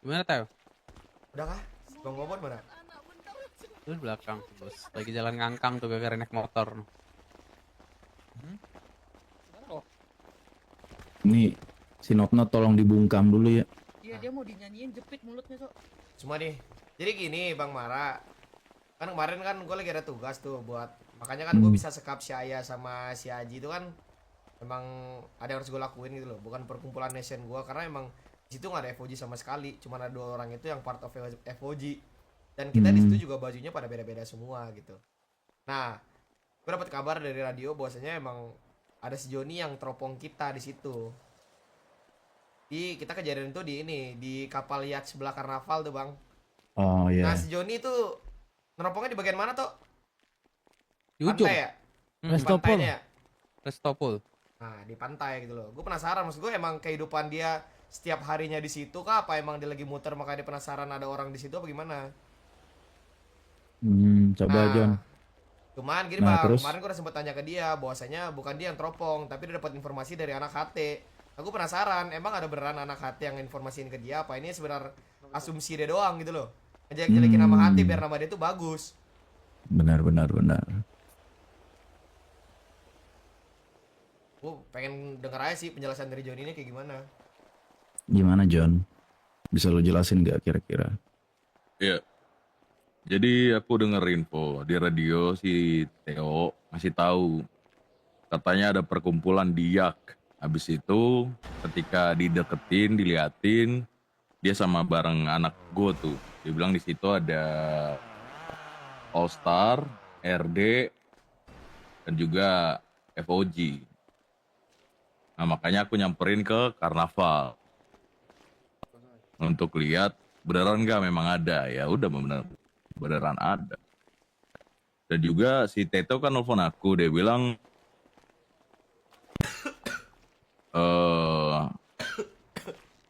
Gimana Teo? Udah kah? Bang Bobon mana? Lu di belakang bos. Lagi jalan ngangkang tuh gara-gara naik motor. Ini si Nopnot tolong dibungkam dulu ya. Iya dia mau dinyanyiin jepit mulutnya sok. Cuma nih. Jadi gini Bang Mara. Kan kemarin kan gue lagi ada tugas tuh buat. Makanya kan gue bisa sekap si Aya sama si Aji itu kan emang ada yang harus gue lakuin gitu loh. Bukan perkumpulan nation gue karena emang di situ nggak ada FOG sama sekali. Cuma ada 2 orang itu yang part of FOG. Dan kita di situ juga bajunya pada beda-beda semua gitu. Nah, gue dapat kabar dari radio bahwasanya emang ada si Joni yang teropong kita di situ. Kita kejadian itu di kapal yacht sebelah karnaval tuh bang. Oh iya. Nah si Joni tuh neropongnya di bagian mana tuh? Di ujung. Pantai ya? Restopol. Pantainya ya? Restopol. Nah di pantai gitu loh. Gue penasaran, maksud gue emang kehidupan dia setiap harinya di situ kah? Apa emang dia lagi muter makanya dia penasaran ada orang di situ apa gimana? Coba Nah, John. cuman gini Nah, bang, terus? kemarin gue udah sempet tanya ke dia bahwasanya bukan dia yang teropong, tapi dia dapat informasi dari anak HT. Aku penasaran, emang ada beneran anak HT yang informasiin ke dia apa ini sebenarnya asumsi dia doang gitu loh. Ngejelek-jelekin nama HT biar nama dia tuh bagus. Benar. Gue pengen denger aja sih penjelasan dari Johnny ini kayak gimana. Gimana John? Bisa lo jelasin gak kira-kira? Iya. Jadi aku denger info di radio si Theo ngasih tahu katanya ada perkumpulan di Yak. Habis itu ketika dideketin, diliatin, dia sama bareng anak gue tuh. Dia bilang di situ ada All Star, RD, dan juga FOG. Nah makanya aku nyamperin ke karnaval untuk lihat beneran nggak memang ada. Ya udah beneran ada. Dan juga si Teto kan nelfon aku, dia bilang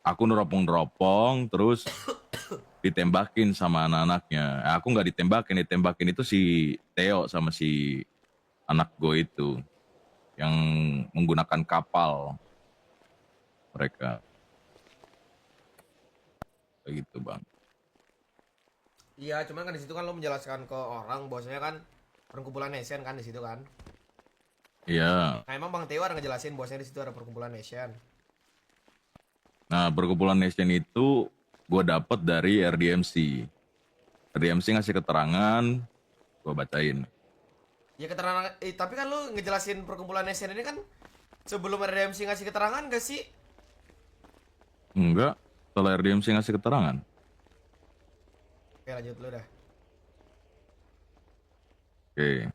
aku neropong terus ditembakin sama anak-anaknya. Aku nggak ditembakin itu si Theo sama si anak gue itu yang menggunakan kapal mereka. Begitu bang. Iya, cuman kan di situ kan lo menjelaskan ke orang bahwasanya kan perkumpulan nation kan di situ kan. Iya. Nah, emang Bang Teo ada ngejelasin bahwasanya di situ ada perkumpulan nation. Nah perkumpulan nation itu gue dapet dari RDMC. RDMC ngasih keterangan, gue bacain. Ya keterangan, tapi kan lo ngejelasin perkumpulan nation ini kan sebelum RDMC ngasih keterangan gak sih? Enggak, setelah RDMC ngasih keterangan. Oke lanjut lu dah. Oke.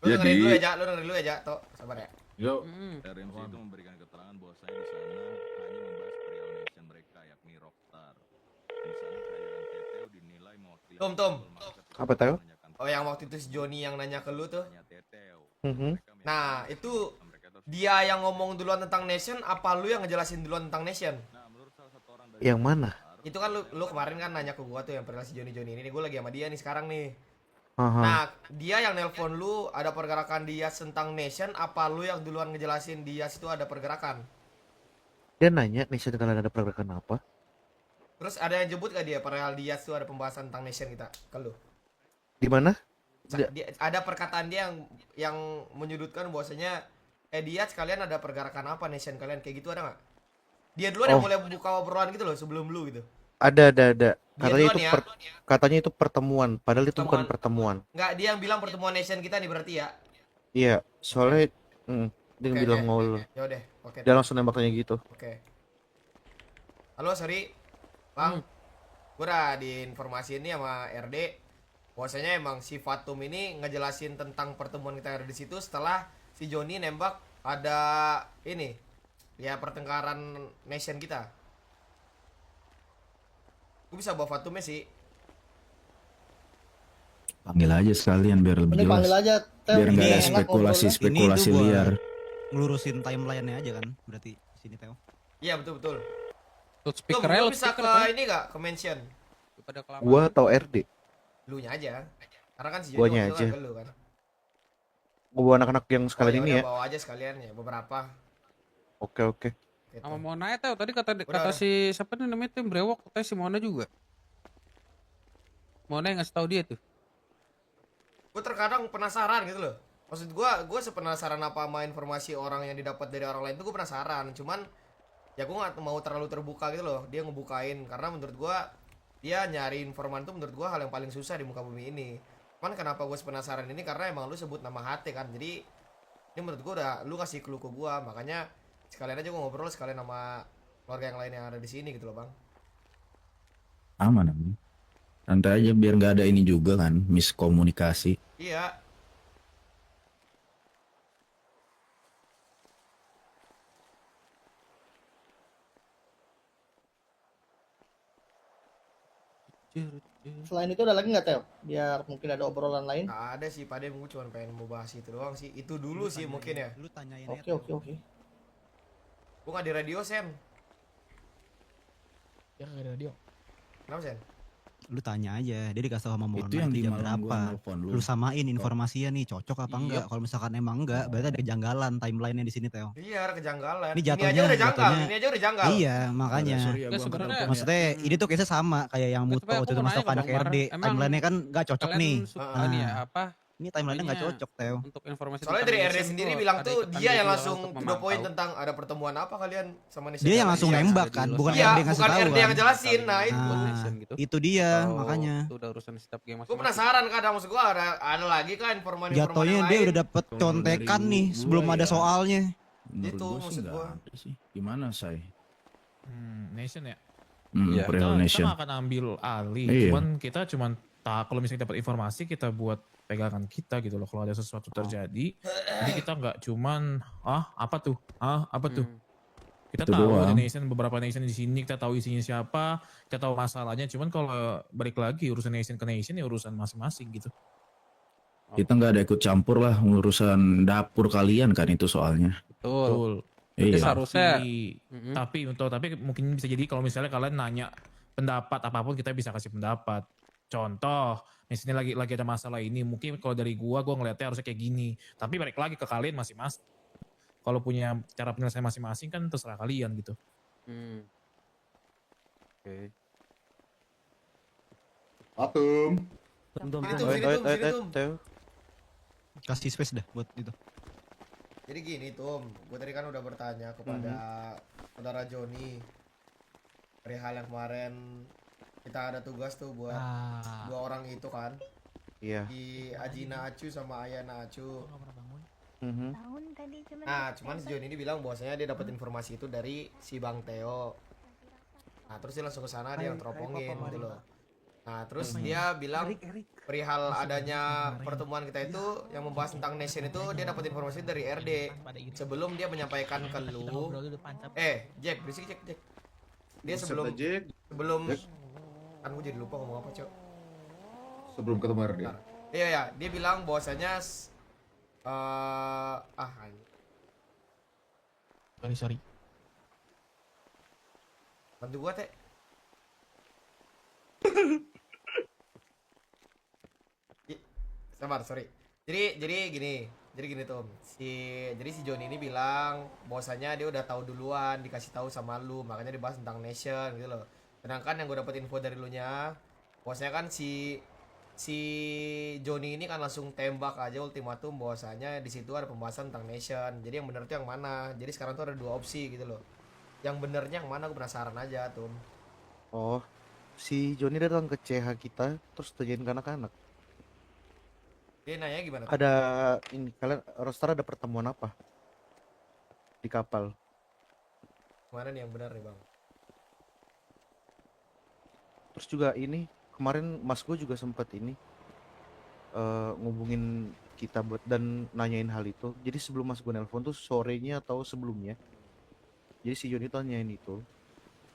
Lu dengerin dulu ya, Jak. Lu dengerin dulu ya, Jak. Tok, sabar ya. Yo. RMC itu memberikan keterangan bahwasanya di sana hanya membahas perihal nation mereka yakni Rockstar. Di sana kehadiran Teteo dinilai mewakili. Tom. Apa tahu? Oh yang waktu itu si Joni yang nanya ke lu tuh. Teteo. Nah itu dia yang ngomong duluan tentang nation, apa lu yang ngejelasin duluan tentang nation? Yang mana? Itu kan lu kemarin kan nanya ke gua tuh yang perihal si Joni ini. Gue lagi sama dia nih sekarang nih. Aha. Nah dia yang nelpon lu ada pergerakan dia tentang nation, apa lu yang duluan ngejelasin dia situ ada pergerakan? Dia nanya nation kalian ada pergerakan apa? Terus ada yang jemput gak dia perihal dia tuh ada pembahasan tentang nation kita ke lu? Di mana? Ada perkataan dia yang menyudutkan bahwasanya dia sekalian ada pergerakan apa nation kalian kayak gitu ada nggak? Dia duluan yang mulai buka obrolan gitu loh sebelum lu gitu. Ada. Dia duluan ya? Katanya itu pertemuan, padahal itu bukan pertemuan. Nggak, dia yang bilang pertemuan nation kita nih berarti ya? Iya, soalnya dia Oke, bilang oke. ngol. Ya udah, oke. Dia langsung nembak tanya gitu. Oke. Halo, sorry. Bang. Gue udah diinformasiin nih sama RD bahwasanya emang si Fatum ini ngejelasin tentang pertemuan kita yang ada di situ setelah si Joni nembak ada ini ya pertengkaran nation kita. Gue bisa bawa Fatumnya sih. Panggil aja sekalian biar lebih Ini panggil jelas. aja Teo. Biar nggak Ini ada enak spekulasi ngobrolnya. spekulasi Ini tuh buat liar. ngelurusin timeline-nya aja kan berarti di sini Theo. Iya betul. Tuh Tom, speakernya lu lo bisa speaker ke kan? ini gak? Ke mention. Pada kelamaan. Gua atau RD? Lu nya aja. Karena kan si Joni Guanya waktu itu aja. kan ke lu kan. Gua bawa anak-anak yang sekalian Oh, ini yaudah, ya. bawa aja sekalian ya beberapa. Oke. Gitu. Sama Mona ya Teo, tadi kata Udah. si siapa nih namanya tuh yang brewok, katanya si Mona juga. Mona yang ngasih tahu dia tuh. Gue terkadang penasaran gitu loh. Maksud gue sepenasaran apa sama informasi orang yang didapat dari orang lain tuh gue penasaran. Cuman ya gue nggak mau terlalu terbuka gitu loh. Dia ngebukain karena menurut gue dia nyari informan tuh menurut gue hal yang paling susah di muka bumi ini. Cuman kenapa gue penasaran ini karena emang lu sebut nama HT kan. Jadi ini menurut gue udah lu kasih clue ke gue, makanya sekalian aja gue ngobrol sekalian sama keluarga yang lain yang ada di sini gitu loh bang. Aman aman. Santai aja biar nggak ada ini juga kan, miskomunikasi. Iya. Selain itu ada lagi nggak Teo? Biar mungkin ada obrolan lain. Nggak ada sih, pada gue cuma pengen mau bahas itu doang sih. Itu dulu sih mungkin ya. Lu tanyain Oke aja. oke oke. Gue nggak di radio Sen. Ya kagak ada radio. Kenapa Sen? Lu tanya aja, dia dikasih tahu sama Mona Itu yang itu di jam malam gua berapa. nelfon lu. Lu samain informasinya nih, cocok apa Iya. enggak? Kalau misalkan emang enggak, berarti ada kejanggalan timeline-nya di sini, Teo. Iya, ada kejanggalan. Ini Ini aja jatuhnya- udah janggal. jatuhnya- Ini aja udah janggal. Iya, makanya. Sorry ya, Ya, gua angkat sebenarnya- telepon ya. Maksudnya ini tuh case sama kayak yang Ya, Muto tapi aku waktu itu mau masuk nanya ke anak Bang Mar, RD. emang Timeline-nya kan enggak cocok Kalian nih. suka Ah. ini ya apa? Ini timeline-nya enggak Ininya, cocok, Teo. Untuk informasi Soalnya tentang dari RD Nation sendiri tuh bilang ada tuh ikutan dia yang video langsung untuk to the point memantau. tentang ada pertemuan apa kalian sama Nation. Dia yang langsung Iya. nembak ada kan, di bukan luar Iya, RD yang ngasih bukan tahu RD yang kan. ngejelasin. Nah, itu. Buat Ah, Nation gitu. itu dia Atau makanya. itu udah urusan setiap game Gue masing-masing. penasaran kadang maksud gue ada lagi kan informan-informan Jatuhnya yang dia lain. udah dapet Kalau contekan dari nih gua sebelum ada ya. soalnya. Menurut Itu gua sih maksud nggak gua. ada sih. Gimana say? Nation ya. Iya. Perihal Kita Nation. nggak akan ambil alih. Iya. Cuman kalau misalnya dapat informasi kita buat pegangan kita gitu loh. Kalau ada sesuatu terjadi, jadi kita nggak cuman apa tuh, apa tuh. Kita Itu tahu ada doang. nation, beberapa nation di sini, kita tahu isinya siapa, kita tahu masalahnya. Cuman kalau balik lagi urusan nation ke nation ya urusan masing-masing gitu. Kita nggak ada ikut campur lah urusan dapur kalian kan itu soalnya. Betul. Betul. Jadi Iya. seharusnya Tapi mungkin bisa jadi kalau misalnya kalian nanya pendapat apapun kita bisa kasih pendapat. Contoh, misalnya lagi ada masalah ini, mungkin kalau dari gua ngelihatnya harusnya kayak gini. Tapi balik lagi ke kalian masing-masing. Kalau punya cara penyelesaian masing-masing kan terserah kalian gitu. Oke. Sini Tum. Teo. Kasih space dah buat itu. Jadi gini Tum, gue tadi kan udah bertanya kepada saudara Joni perihal yang kemarin kita ada tugas tuh buat dua orang itu kan, Iya. di Ajina Acu sama Ayana Acu. Mhm. Nah, cuman si Joni ini bilang bahwasanya dia dapat informasi itu dari si Bang Teo. Nah, terus dia langsung ke sana, dia yang teropongin gitu loh. Nah, terus dia bilang perihal adanya pertemuan kita itu yang membahas tentang Nation itu dia dapat informasi dari RD sebelum dia menyampaikan ke lu. Jack, berisik Jack. Dia sebelum kan gue jadi lupa ngomong apa, Cok. Sebelum ketemu RD. Bentar. Iya, dia bilang bahwasanya Sorry. bantu gua, Teh. Sabar, sorry. Jadi gini Tom. Jadi si Joni ini bilang bahwasanya dia udah tahu duluan, dikasih tahu sama lu, makanya dibahas tentang Nation gitu loh. Sedangkan yang gue dapet info dari lu nya, bahwasanya kan si Joni ini kan langsung tembak aja ultimatum bahwasanya di situ ada pembahasan tentang Nation. Jadi yang bener tuh yang mana? Jadi sekarang tuh ada dua opsi gitu loh. Yang benernya yang mana gue penasaran aja, Tom. Oh, si Joni datang ke CH kita terus tanyain ke anak-anak. Dia nanya gimana? Tom? Ada ini kalian roster ada pertemuan apa di kapal? Mana nih yang benar nih, Bang? Terus juga ini kemarin Mas gue juga sempat ini ngubungin kita buat dan nanyain hal itu. Jadi sebelum Mas gue nelpon tuh sorenya atau sebelumnya. Jadi si Joni tuh nanyain itu.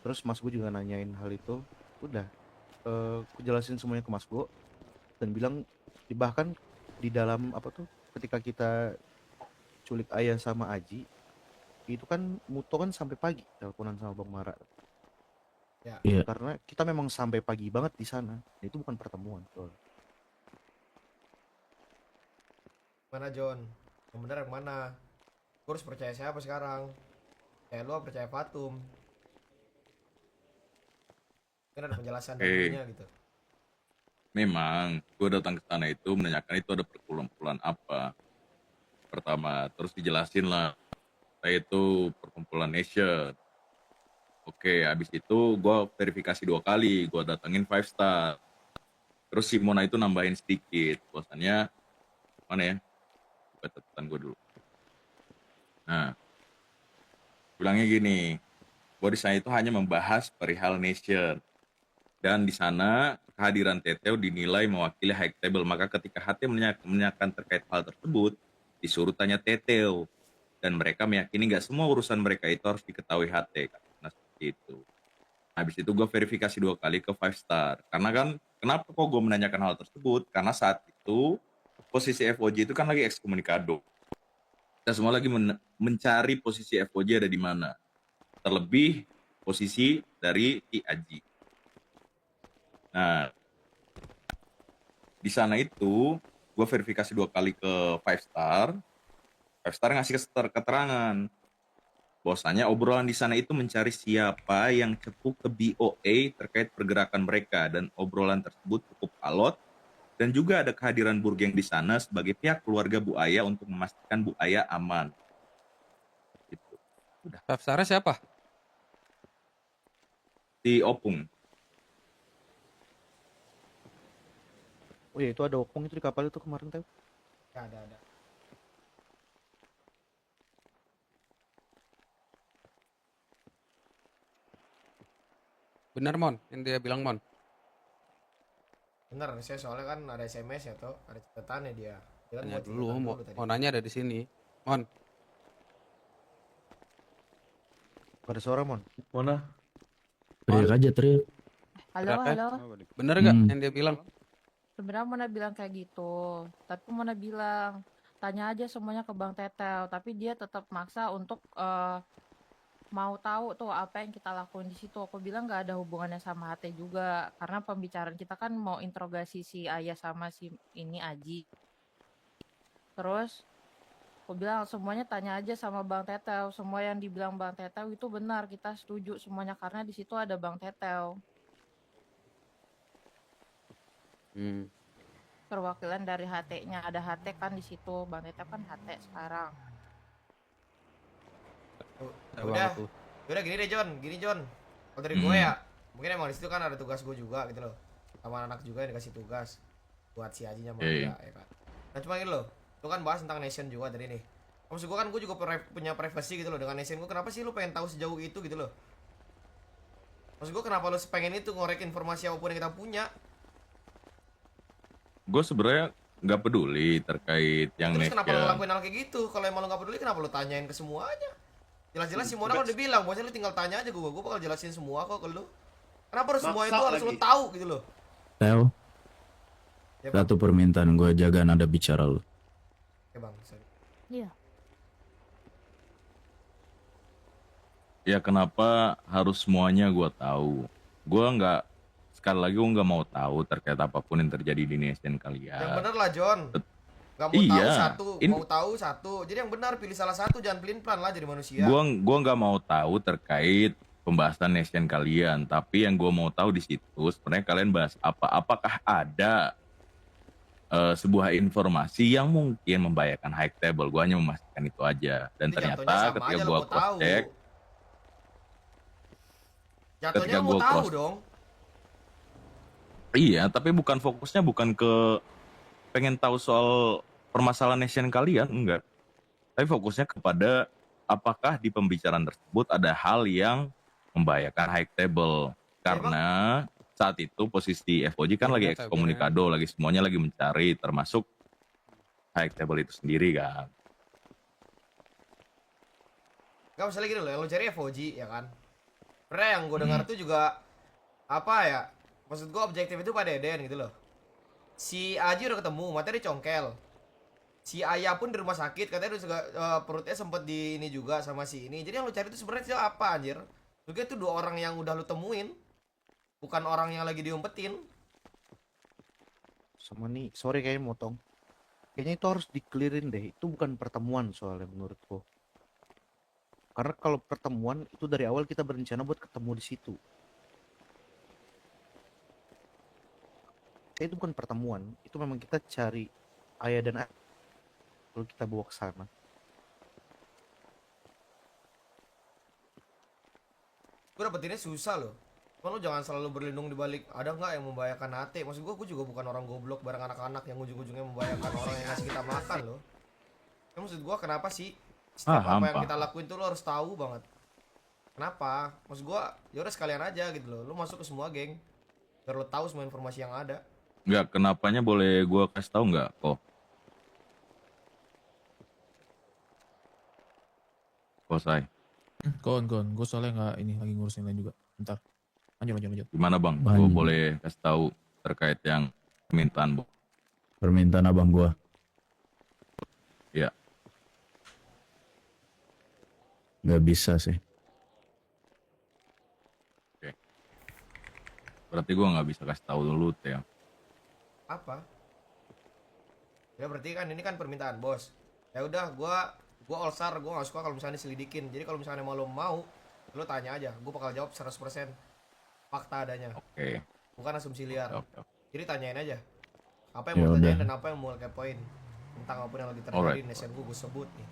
Terus Mas gue juga nanyain hal itu. Udah aku jelasin semuanya ke Mas gue dan bilang bahkan di dalam apa tuh ketika kita culik Ayah sama Aji itu kan Muto kan sampai pagi teleponan sama Bang Mara. Ya. Iya. Karena kita memang sampai pagi banget di sana. Itu bukan pertemuan. Mana John? Yang benar yang mana? Gue harus percaya siapa sekarang? Ya lu percaya Fatum. Kan ada penjelasan Oke. darinya gitu. Memang gue datang ke sana itu menanyakan itu ada perkumpulan apa. Pertama, terus dijelasin lah. Saya itu perkumpulan Nation. Oke, habis itu gue verifikasi 2 kali. Gue datengin 5 star. Terus si Mona itu nambahin sedikit. Bosannya, mana ya? Buka catatan gue dulu. Nah, bilangnya gini. Gue di sana itu hanya membahas perihal Nation. Dan di sana kehadiran Teteo dinilai mewakili high table. Maka ketika HT menanyakan terkait hal tersebut, disuruh tanya Teteo. Dan mereka meyakini nggak semua urusan mereka itu harus diketahui HT. Nah, seperti itu. Habis itu gue verifikasi 2 kali ke 5 star. Karena kan, kenapa kok gue menanyakan hal tersebut? Karena saat itu, posisi FOJ itu kan lagi ekskomunikado. Kita semua lagi mencari posisi FOJ ada di mana. Terlebih posisi dari Ki Aji. Nah, di sana itu, gue verifikasi 2 kali ke 5 star. 5 star ngasih keterangan. Bahwasanya obrolan di sana itu mencari siapa yang cepu ke BOA terkait pergerakan mereka, dan obrolan tersebut cukup alot, dan juga ada kehadiran Burgeng di sana sebagai pihak keluarga Bu Aya untuk memastikan Bu Aya aman. Gitu. Five star siapa? Si Opung. Oh ya, itu ada opung itu di kapal itu kemarin, Teo. Ya, ada. Bener Mon, yang dia bilang Mon. Bener, saya soalnya kan ada SMS ya toh, ada catatannya dia. Dia kan Tanya buat dulu, catatan mau, dulu tadi. mau nanya ada di sini. Mon, Gak ada suara, Mon. Mana? Teriak aja teriak. Halo, Teriak, halo. bener gak Hmm. yang dia bilang? Sebenarnya Mona bilang kayak gitu, tapi Mona bilang tanya aja semuanya ke Bang Tetel, tapi dia tetap maksa untuk mau tahu tuh apa yang kita lakuin di situ. Aku bilang nggak ada hubungannya sama HT juga, karena pembicaraan kita kan mau interogasi si Ayah sama si ini Aji. Terus aku bilang semuanya tanya aja sama Bang Tetel, semua yang dibilang Bang Tetel itu benar, kita setuju semuanya karena di situ ada Bang Tetel. Perwakilan dari HT-nya, ada HT kan di situ, Bang Tetel kan HT sekarang. Tuh, Ada udah. banget tuh. Udah gini deh John, kalau dari gue ya, mungkin emang di situ kan ada tugas gue juga gitu loh, sama anak juga yang dikasih tugas buat si Aji sama Oke. Angga ya kan. Nah cuma gitu loh, itu kan bahas tentang Nation juga tadi nih. Maksud gue kan gue juga punya privasi gitu loh dengan Nation gue. Kenapa sih lu pengen tahu sejauh itu gitu loh? Maksud gue kenapa lu pengen itu ngorek informasi apapun yang kita punya? Gue sebenarnya nggak peduli terkait yang Terus kenapa lu Nation. lakuin hal kayak gitu? Kalau emang lu nggak peduli, kenapa lu tanyain ke semuanya? Jelas-jelas si Mona kan udah bilang, bosnya lu tinggal tanya aja gue bakal jelasin semua kok ke lu. Kenapa harus semua itu harus lu tahu gitu loh? Teo, Ya bang, satu permintaan gue, jaga nada bicara lu. ya bang, sorry. Iya. Ya kenapa harus semuanya gue tahu? Gue nggak, sekali lagi gue nggak mau tahu terkait apapun yang terjadi di Nation Yang kalian. bener lah John. Gak mau Iya, tahu satu, ini- mau tahu satu. Jadi yang benar pilih salah satu, jangan pelin-pelan lah jadi manusia. Gua nggak mau tahu terkait pembahasan Nation kalian, tapi yang gue mau tahu di situ sebenarnya kalian bahas apa? Apakah ada sebuah informasi yang mungkin membahayakan high table? Gue hanya memastikan itu aja. Dan Jadi jatuhnya ternyata sama ketika aja, lu gue mau cross tahu. check, Jatuhnya ketika lu mau gua tahu cross- dong. iya, tapi bukan fokusnya bukan ke pengen tahu soal permasalahan Nation kalian, enggak. Tapi fokusnya kepada apakah di pembicaraan tersebut ada hal yang membahayakan high table. Karena saat itu posisi FOJ kan Biar lagi nggak tahu, ekskomunikado, lagi semuanya lagi mencari, termasuk high table itu sendiri kan. Gak usah lagi dulu, yang lu cari FOG ya kan. Sebenernya yang gue dengar tuh juga apa ya? Maksud gue objektif itu pada Eden gitu loh. Si Aji udah ketemu, materi congkel. Si Ayah pun di rumah sakit, katanya juga perutnya sempet di ini juga sama si ini. Jadi yang lu cari itu sebenarnya apa anjir? Juga itu 2 orang yang udah lu temuin, bukan orang yang lagi diumpetin. Sama nih, sorry kayaknya motong. Kayaknya itu harus di-clearin deh. Itu bukan pertemuan soalnya menurutku. Karena kalau pertemuan itu dari awal kita berencana buat ketemu di situ. Itu bukan pertemuan, itu memang kita cari ayah dan ayah lalu kita bawa ke sana. Gue dapetinnya susah loh. Cuman lo jangan selalu berlindung di balik ada nggak yang membahayakan hati. Maksud gue juga bukan orang goblok bareng anak-anak yang ujung-ujungnya membahayakan orang yang ngasih kita makan loh. Ya, maksud gue kenapa sih setiap apa yang kita lakuin tuh lo harus tahu banget. Kenapa? Maksud gue ya udah sekalian aja gitu loh. Lo masuk ke semua geng biar lo tahu semua informasi yang ada. Nggak, kenapanya boleh gue kasih tahu nggak kok? Kosai. Gon, gue soalnya nggak ini lagi ngurusin lain juga. Bentar. Lanjut. Gimana bang? Bang. Gue boleh kasih tahu terkait yang permintaan bang. Permintaan abang gua. Ya. Nggak bisa sih. Berarti gue nggak bisa kasih tahu dulu Teo. Apa? Ya berarti kan ini kan permintaan bos. Ya udah gua all star, gua gak suka kalau misalnya diselidikin. Jadi kalau misalnya mau lo mau, lo tanya aja. Gua bakal jawab 100% fakta adanya. Oke. Bukan asumsi liar. Oke. Jadi tanyain aja. Apa Ya yang mau tanyain udah. dan apa yang mau kepoin tentang apa yang lagi terjadi Alright. di nation gua sebut nih.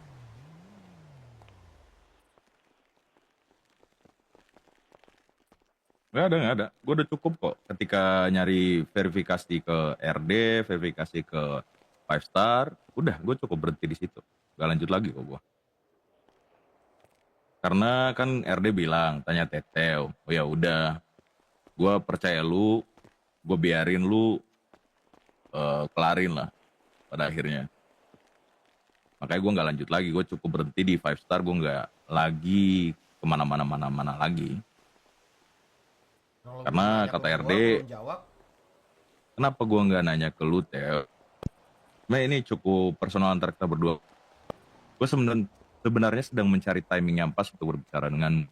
Nggak ada. Gue udah cukup kok. Ketika nyari verifikasi ke RD, verifikasi ke 5 star, udah gue cukup berhenti di situ. Gak lanjut lagi kok gue. Karena kan RD bilang, tanya Teteo. Oh ya udah, gue percaya lu, gue biarin lu kelarin lah pada akhirnya. Makanya gue nggak lanjut lagi, gue cukup berhenti di 5 star, gue nggak lagi kemana-mana lagi. Kalau lo Karena nanya kata ke RD, gua belum jawab. kenapa gue nggak nanya ke lu Teo? Nah ini cukup personal antara kita berdua. Gue sebenarnya sedang mencari timing yang pas untuk berbicara dengan,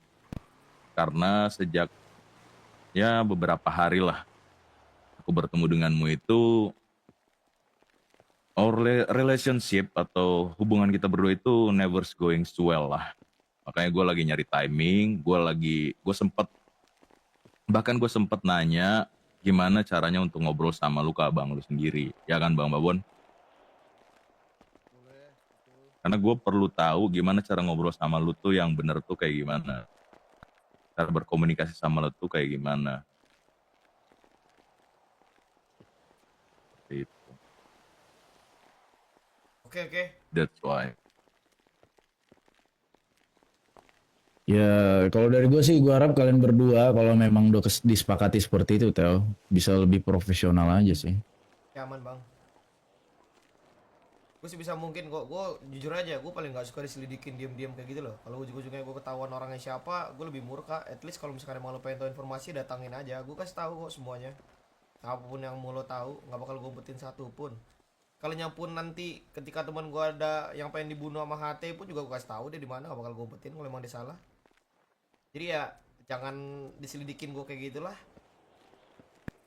karena sejak ya beberapa hari lah aku bertemu denganmu itu, our relationship atau hubungan kita berdua itu never going so well lah. Makanya gue lagi nyari timing, bahkan gue sempet nanya gimana caranya untuk ngobrol sama lu ke abang lu sendiri, ya kan Bang Babon? Karena gue perlu tahu gimana cara ngobrol sama lu tuh yang bener tuh kayak gimana. Cara berkomunikasi sama lu tuh kayak gimana. Seperti itu. Oke. That's why. Ya kalau dari gue sih gue harap kalian berdua kalau memang udah disepakati seperti itu Teo bisa lebih profesional aja sih. Aman bang. Gue sih bisa mungkin kok. Gue jujur aja, gue paling gak suka diselidikin diem-diem kayak gitu loh. Kalau ujung-ujungnya gue ketahuan orangnya siapa, gue lebih murka. At least kalau misalkan mau lo pengen tahu informasi, datangin aja. Gue kasih tahu kok semuanya. Apapun yang mau lo tahu, nggak bakal gue umpetin satu pun. Kalau nyampun nanti ketika teman gue ada yang pengen dibunuh sama HT pun juga gue kasih tahu dia di mana, gak bakal gue umpetin kalau emang dia salah. Jadi ya jangan diselidikin gue kayak gitulah,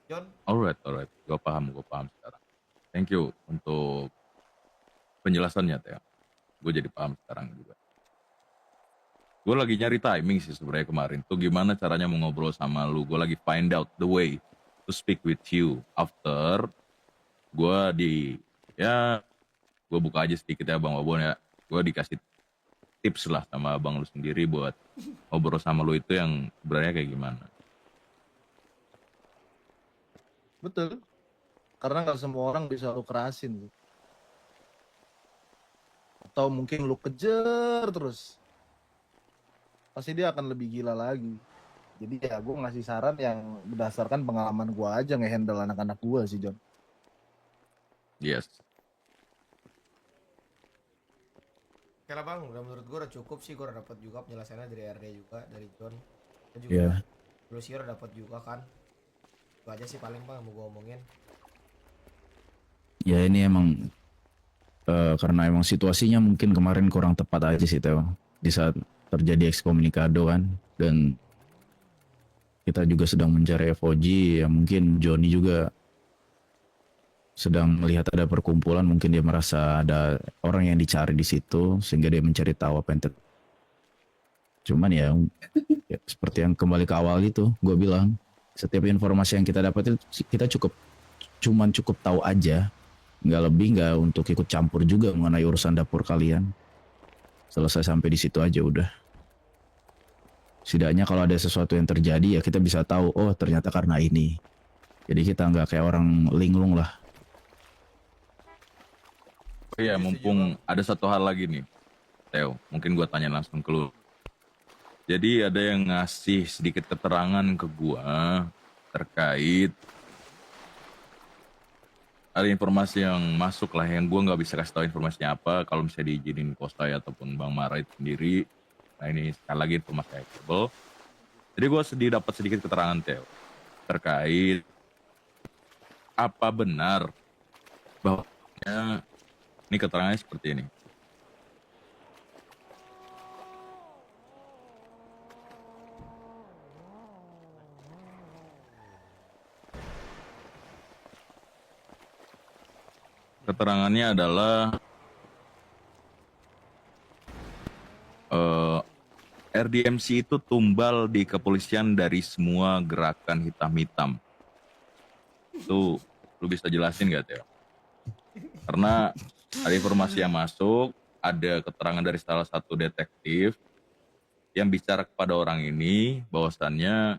John. Alright. Gue paham sekarang. Thank you untuk penjelasannya Teo. Gue jadi paham sekarang juga. Gue lagi nyari timing sih sebenarnya kemarin tuh gimana caranya mau ngobrol sama lu. Gue lagi find out the way to speak with you after gue gue buka aja sedikit ya Bang Wabon ya. Gue dikasih tips lah sama abang lu sendiri buat ngobrol sama lu itu yang sebenarnya kayak gimana. Betul. Karena nggak semua orang bisa lu kerasin. Atau mungkin lu kejar terus. Pasti dia akan lebih gila lagi. Jadi ya gue ngasih saran yang berdasarkan pengalaman gue aja ngehandle anak-anak gue sih John. Yes. Oke lah bang, udah menurut gue udah cukup sih. Gue udah dapet juga penjelasannya dari RD juga, dari John. Gue juga Iya. Lu sih udah dapet juga kan. Itu aja sih paling bang mau gue omongin. Ya ini emang karena emang situasinya mungkin kemarin kurang tepat aja sih Teo. Di saat terjadi ekskomunikado kan. Dan kita juga sedang mencari FOG. Ya mungkin Johnny juga sedang melihat ada perkumpulan. Mungkin dia merasa ada orang yang dicari di situ. Sehingga dia mencari tahu apa yang Cuman ya seperti yang kembali ke awal itu, gue bilang setiap informasi yang kita dapat itu kita cukup tahu aja, nggak lebih, nggak untuk ikut campur juga mengenai urusan dapur kalian. Selesai sampai di situ aja udah. Setidaknya kalau ada sesuatu yang terjadi ya kita bisa tahu, oh ternyata karena ini. Jadi kita nggak kayak orang linglung lah. Oh iya, mumpung ada satu hal lagi nih, Theo. Mungkin gua tanya langsung ke lu. Jadi ada yang ngasih sedikit keterangan ke gua terkait ada informasi yang masuk lah yang gua nggak bisa kasih tahu informasinya apa. Kalau misalnya diizinin Kostai ataupun Bang Mara itu sendiri. Nah ini sekali lagi informasi available. Jadi gua dapat sedikit keterangan Theo terkait apa benar bahwa ini keterangannya seperti ini. Keterangannya adalah RDMC itu tumbal di kepolisian dari semua gerakan hitam-hitam. Itu lu bisa jelasin gak, Theo? Karena ada informasi yang masuk, ada keterangan dari salah satu detektif yang bicara kepada orang ini bahwasannya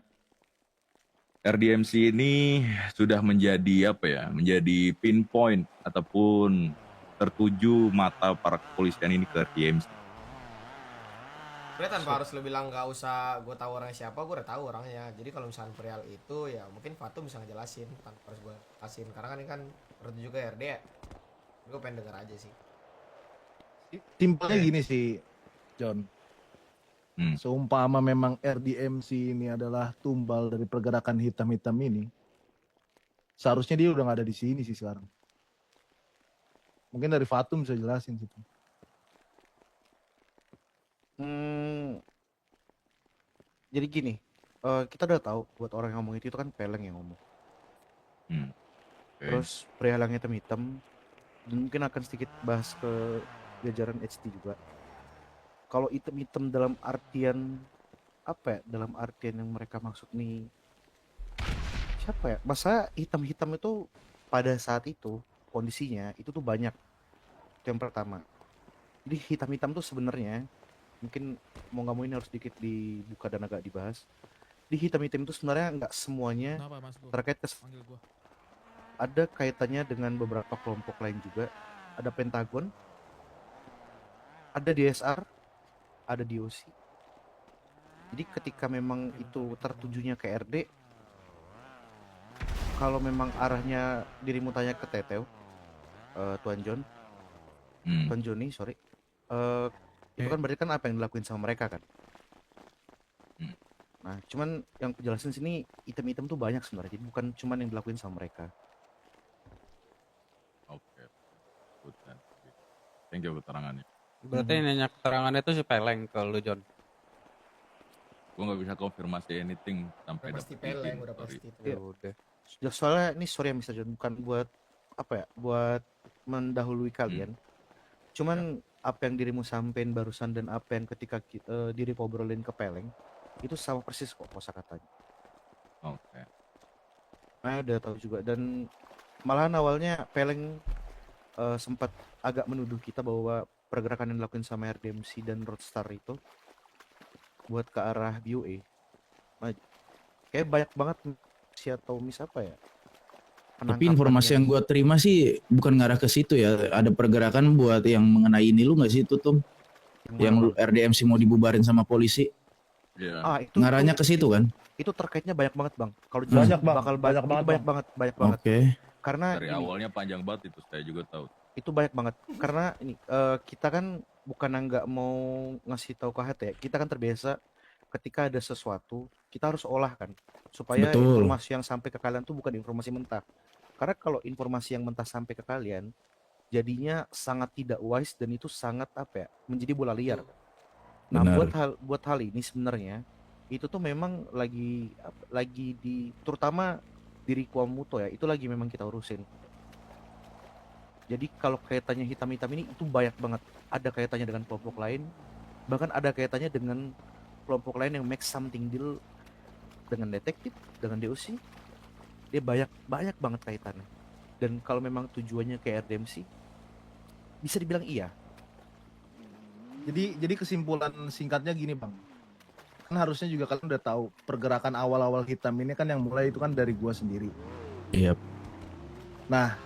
RDMC ini sudah menjadi menjadi pinpoint ataupun tertuju mata para kepolisian ini ke RDMC. Sebenarnya tanpa harus lu bilang nggak usah gue tahu orangnya siapa, gue udah tahu orangnya. Jadi kalau misalnya perihal itu ya mungkin Fatum bisa ngejelasin tanpa harus gue jelasin. Karena kan ini kan tertuju juga RD ya. Gue pengen denger aja sih. Simpelnya gini sih, John. Hmm. Seumpama memang RDMC ini adalah tumbal dari pergerakan hitam-hitam ini, seharusnya dia udah nggak ada di sini sih sekarang. Mungkin dari Fatum bisa jelasin situ. Jadi gini, kita udah tahu buat orang yang ngomong itu kan Peleng yang ngomong. Okay. Terus perihal yang hitam-hitam, dan mungkin akan sedikit bahas ke jajaran HT juga. Kalau hitam-hitam dalam artian apa ya? Dalam artian yang mereka maksud nih siapa ya? Masa hitam-hitam itu pada saat itu kondisinya itu tuh banyak. Itu yang pertama. Jadi hitam-hitam tuh sebenarnya mungkin mau nggak mau ini harus sedikit dibuka dan agak dibahas. Di hitam-hitam itu sebenarnya nggak semuanya Kenapa, Mas Bro? terkait Panggil gua. ada kaitannya dengan beberapa kelompok lain juga. Ada Pentagon, ada DSR, ada DOC. Jadi ketika memang itu tertujunya ke RD, kalau memang arahnya dirimu tanya ke Teteo, Tuan John, Tuan Joni, sorry, itu kan berarti kan apa yang dilakuin sama mereka kan. Nah, cuman yang kejelasan sini item-item tuh banyak sebenarnya, jadi bukan cuman yang dilakuin sama mereka. Oke. Thank you keterangannya. Berarti nanya keterangannya itu si Peleng ke lu, John. Gue nggak bisa konfirmasi anything sampai Udah pasti dapet Peleng, izin, udah sorry. pasti itu. Iya. Udah. Ya, soalnya ini sorry ya Mr. John, bukan buat apa ya, buat mendahului kalian. Cuman apa yang dirimu sampein barusan dan apa yang ketika diri obrolin ke Peleng itu sama persis kok kosakatanya. Oke. Nah, udah tahu juga, dan malahan awalnya Peleng sempat agak menuduh kita bahwa pergerakan yang dilakukan sama RDMC dan Roadstar itu buat ke arah BOE. Nah, kayak banyak banget si atau mis apa ya. Tapi informasi yang gue terima sih bukan ngarah ke situ ya. Ada pergerakan buat yang mengenai ini lu nggak sih itu Tum? Yang RDMC mau dibubarin sama polisi. Yeah. Itu Ngarahnya ke situ kan? Itu terkaitnya banyak banget bang. Kalau Banyak, Bang. bakal Banyak banget, banyak banget, banyak banget. Oke. Karena Dari gini, awalnya panjang banget itu, saya juga tahu. itu banyak banget. Karena ini kita kan bukan nggak mau ngasih tahu ke HT ya. Kita kan terbiasa ketika ada sesuatu kita harus olah kan, supaya Betul. informasi yang sampai ke kalian tuh bukan informasi mentah. Karena kalau informasi yang mentah sampai ke kalian, jadinya sangat tidak wise dan itu sangat apa ya, menjadi bola liar. Nah, Benar. buat hal ini sebenarnya itu tuh memang lagi di terutama diri Kuamuto ya, itu lagi memang kita urusin. Jadi kalau kaitannya hitam-hitam ini itu banyak banget. Ada kaitannya dengan kelompok lain, bahkan ada kaitannya dengan kelompok lain yang make something deal dengan detektif, dengan DOC, dia banyak banget kaitannya. Dan kalau memang tujuannya ke RDMC, bisa dibilang iya. Jadi kesimpulan singkatnya gini bang, kan harusnya juga kalian udah tahu pergerakan awal-awal hitam ini kan yang mulai itu kan dari gua sendiri. Iya. Nah,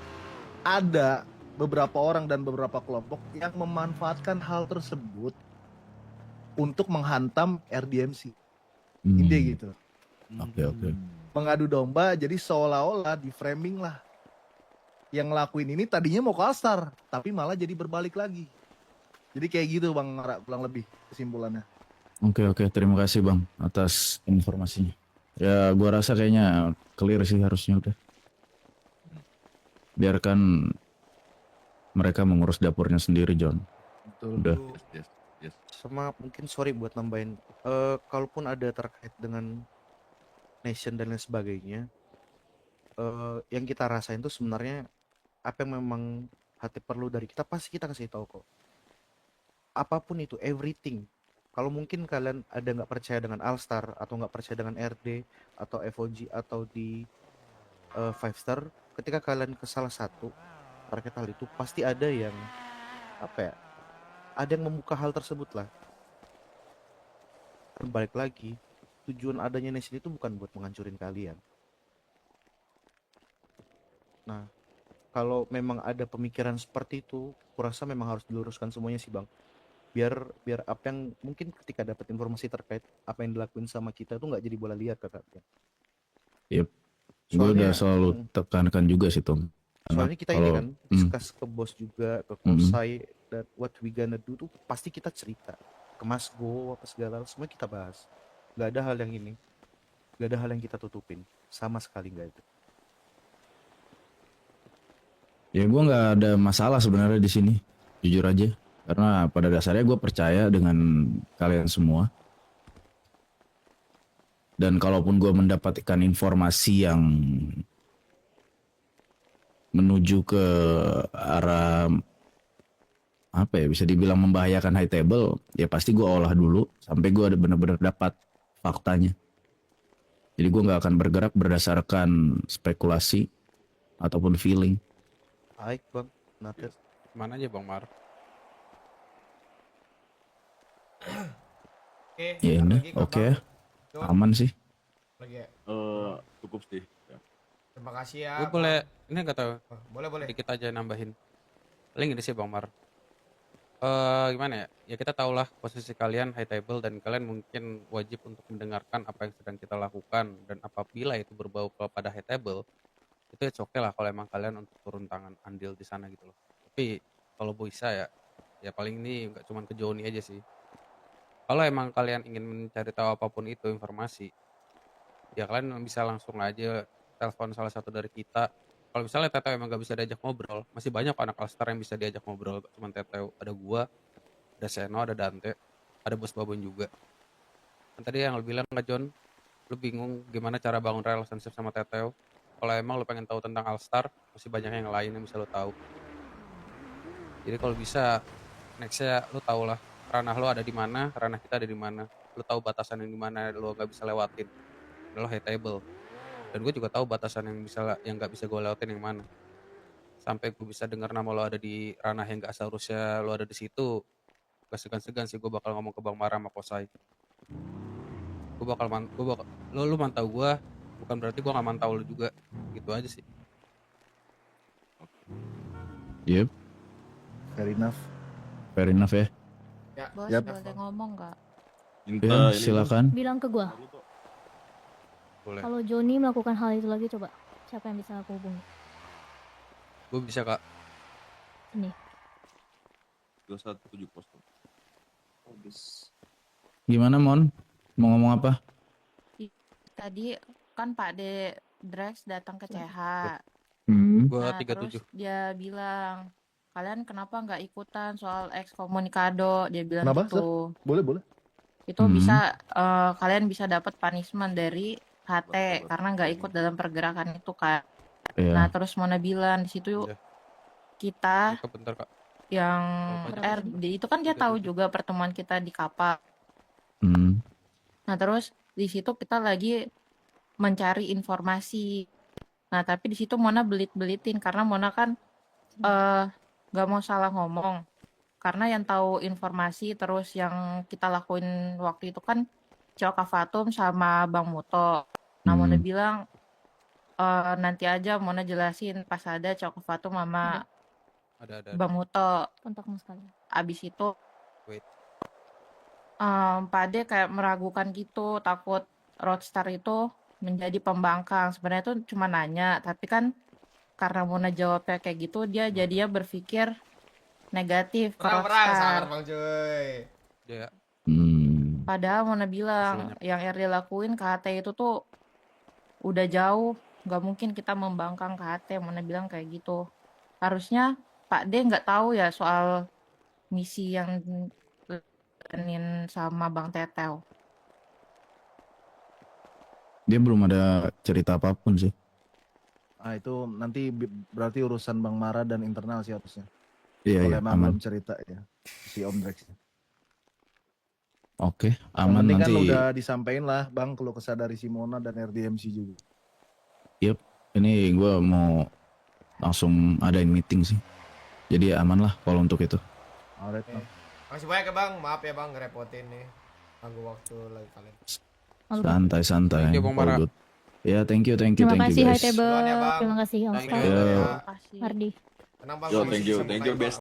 ada beberapa orang dan beberapa kelompok yang memanfaatkan hal tersebut untuk menghantam RDMC. Ide gitu. Oke. Mengadu domba, jadi seolah-olah di framing lah. Yang ngelakuin ini tadinya mau ke Alstar, tapi malah jadi berbalik lagi. Jadi kayak gitu bang, kurang lebih kesimpulannya. Oke, terima kasih Bang atas informasinya. Ya gua rasa kayaknya clear sih harusnya udah. Biarkan mereka mengurus dapurnya sendiri, John. Betul. Udah. Yes. Sama mungkin sorry buat nambahin, kalaupun ada terkait dengan nation dan lain sebagainya, yang kita rasain tuh sebenarnya apa yang memang hati perlu dari kita pasti kita kasih tahu kok. Apapun itu, everything. Kalau mungkin kalian ada nggak percaya dengan Alstar atau nggak percaya dengan RD atau FOG atau di Five Star, ketika kalian ke salah satu terkait hal itu pasti ada yang apa ya? Ada yang membuka hal tersebut lah. Dan balik lagi, tujuan adanya nation itu bukan buat menghancurin kalian. Nah, kalau memang ada pemikiran seperti itu, kurasa memang harus diluruskan semuanya sih bang. Biar apa yang mungkin ketika dapat informasi terkait apa yang dilakuin sama kita tuh nggak jadi bola liar kakaknya. Yep. Gue udah selalu tekankan juga sih Tom. Soalnya kita ini kan discuss ke bos juga, ke Kosai, dan what we gonna do tuh pasti kita cerita ke Mas Go apa segala semua kita bahas. Gak ada hal yang ini, gak ada hal yang kita tutupin sama sekali nggak itu. Ya gue nggak ada masalah sebenarnya di sini, jujur aja. Karena pada dasarnya gue percaya dengan kalian semua. Dan kalaupun gue mendapatkan informasi yang menuju ke arah apa ya, bisa dibilang membahayakan high table, ya pasti gue olah dulu sampai gue ada benar-benar dapat faktanya. Jadi gue nggak akan bergerak berdasarkan spekulasi ataupun feeling. Baik bang, noted. Mana aja Bang Mar? Oke, Ya ada ini lagi, Kak oke, Bang? aman sih. Lagi ya? Cukup sih. Ya. Terima kasih ya. Gue Bang. boleh, ini nggak tahu. Oh, boleh. Dikit aja nambahin. Paling gini sih Bang Mar. Gimana ya? Ya kita tahulah posisi kalian high table dan kalian mungkin wajib untuk mendengarkan apa yang sedang kita lakukan, dan apabila itu berbau kepada high table, itu ya oke lah kalau emang kalian untuk turun tangan andil di sana gitu loh. Tapi kalau bisa ya paling ini nggak cuma ke Joni aja sih. Kalau emang kalian ingin mencari tahu apapun itu informasi, ya kalian bisa langsung aja telepon salah satu dari kita. Kalau misalnya Teteo emang gak bisa diajak ngobrol, masih banyak anak Alstar yang bisa diajak ngobrol, gak cuma Teteo. Ada gua, ada Seno, ada Dante, ada Bos Babon juga. Kan tadi yang lu bilang Kak John, lu bingung gimana cara bangun relationship sama Teteo. Kalau emang lu pengen tahu tentang Alstar, masih banyak yang lain yang bisa lu tahu. Jadi kalau bisa, nextnya lu tau lah ranah lu ada di mana, ranah kita ada di mana. Lu tahu batasan yang di mana lu gak bisa lewatin. Lu high table. Dan gue juga tahu batasan yang nggak bisa gue lewatin yang mana. Sampai gue bisa dengar nama lo ada di ranah yang nggak seharusnya lo ada di situ, gak segan-segan sih gue bakal ngomong ke Bang Mara sama Kosai. Lu mantau gue, bukan berarti gue nggak mantau lo juga. Gitu aja sih. Yep, Fair enough ya. Ya, Bos Yap. boleh ngomong nggak? Ya, silakan. Bilang ke gua. Boleh. Kalau Joni melakukan hal itu lagi, coba siapa yang bisa aku hubungi? Gue bisa Kak. Ini. 2170. Gimana Mon? Mau ngomong apa? Tadi kan Pak De Drex datang ke CH. Gue Nah, 37. terus dia bilang, kalian kenapa nggak ikutan soal ekskomunikado? Dia bilang Kenapa, gitu. Boleh. Itu bisa kalian bisa dapat punishment dari HT karena nggak ikut dalam pergerakan itu kan. Iya. Nah terus Mona bilang di situ Iya. kita Kak, bentar Kak. yang Berapa RD itu kan dia tahu juga pertemuan kita di kapal. Nah terus di situ kita lagi mencari informasi. Nah tapi di situ Mona belit-belitin karena Mona kan gak mau salah ngomong. Karena yang tahu informasi terus yang kita lakuin waktu itu kan Cok Fatum sama Bang Muto. Nah Mona bilang nanti aja Mona jelasin pas ada Cok Fatum sama Ada. Bang Muto. Kontakmu sekali. Abis itu Wait. Pak Ade kayak meragukan gitu, takut Roadstar itu menjadi pembangkang. Sebenarnya itu cuma nanya, tapi kan karena Mona jawabnya kayak gitu, dia jadinya berpikir negatif ke Perang-perang sabar Roadstar. bang cuy. Ya. Padahal Mona bilang yang RD lakuin ke HT itu tuh udah jauh, nggak mungkin kita membangkang ke HT. Mona bilang kayak gitu. Harusnya Pak D nggak tahu ya soal misi yang dilakuin sama Bang Tetel. Dia belum ada cerita apapun sih. Ah itu nanti berarti urusan Bang Mara dan internal sih harusnya. Iya, Kalau iya, emang aman. belum cerita ya si Om Drex. Oke, Yang aman penting nanti. kan udah disampaikan lah Bang kalau kesah dari Simona dan RDMC juga. Yep, ini gue mau langsung adain meeting sih. Jadi aman lah kalau untuk itu. Alright, Bang. Makasih banyak ya bang, maaf ya bang ngerepotin nih. Ganggu waktu lagi kalian. Santai-santai. Thank you, Bang all Mara. good. Ya, thank you Terima kasih High guys. Table. Duluan ya, Bang. Terima kasih Om Thank Star. you. Ya. Makasih. Mardi. Tenang bang. Yo, gua thank masih you sibuk lagi, Bang. best.